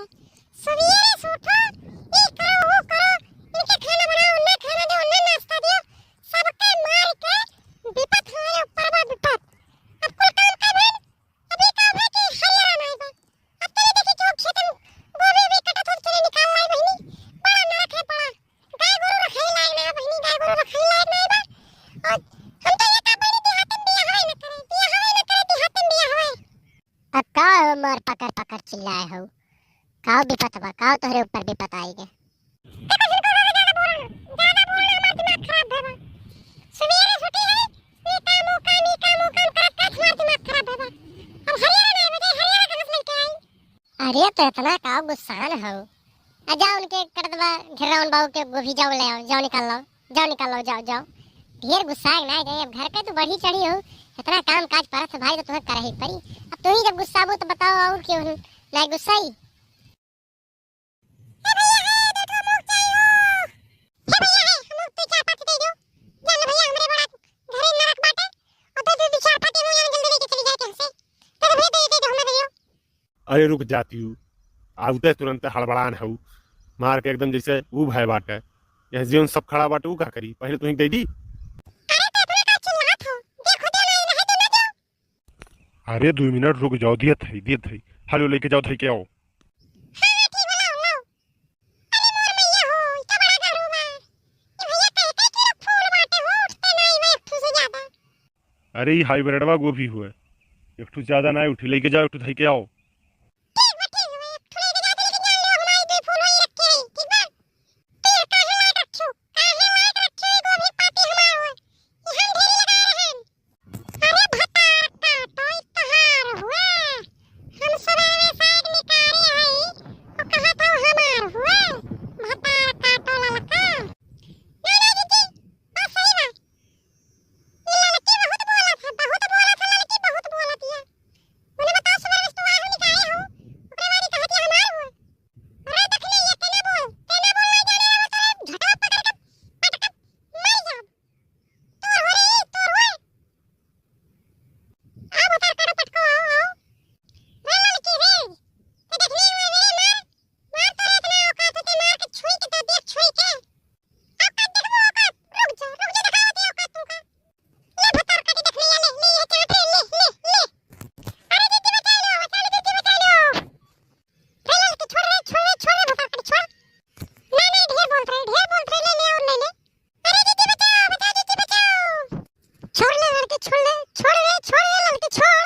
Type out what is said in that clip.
है। सवेरे से उठो, ये करो वो करो, इनके खाना बनाओ, उन्हें खाना दो, उन्हें नाश्ता दो, सबके मार के विपत हमारे ऊपर बा विपत। अब कुल काम कर बहन, अभी काम है कि हरियाणा नहीं बा। अब तेरे देखी जो खेत में गोभी भी कटा थोड़ी चले निकाल लाई बहनी, बड़ा नरक है बड़ा। गाय गोरू रखाई लायक नहीं बहनी, गाय गोरू रखाई लायक नहीं बा। और हम तो ये का बड़ी देहात में बिया हवे न करे, बिया हवे न करे देहात में बिया हवे। अब का मर पकड़ पकड़ चिल्लाए हो, काओ विपत बा, काओ तोहरे ऊपर विपत आई गे। ज्यादा बोलना हमारा दिमाग खराब है बा। सवेरे छुट्टी है, ये काम वो काम करत करत हमारा दिमाग खराब है बा। अब हरियाणा नहीं बजे, हरियाणा कहाँ से लेके आई? अरे तो इतना काओ गुस्सान हो, आ जाओ उनके कर दबा घेराउन बाबू के गोभी जाओ ले आओ, जाओ निकाल लो, जाओ जाओ। ढेर गुस्सा है ना जाए, अब घर के तो बढ़ी चढ़ी हो, इतना काम काज परत भाई तो तुम्हें करे ही पड़ी। अब तुम ही जब गुस्सा हो तो बताओ और क्यों नहीं गुस्साई? अरे रुक जाती हूँ, आउते तुरंत हड़बड़ान हूँ, मार के एकदम जैसे ऊ भाई बाटे। यह जीवन सब खड़ा बाटे, ऊ का करी? पहले तुही दे दी। अरे 2 मिनट रुक जाओ, दियत है। हेलो लेके जाओ थे क्या हो? अरे ये हाइब्रिडवा गोभी हुए, एक ठू ज्यादा ना उठी, लेके जाओ, एक ठू थे क्या हो? छोड़ ले लड़के, छोड़ ले लड़के, छोड़।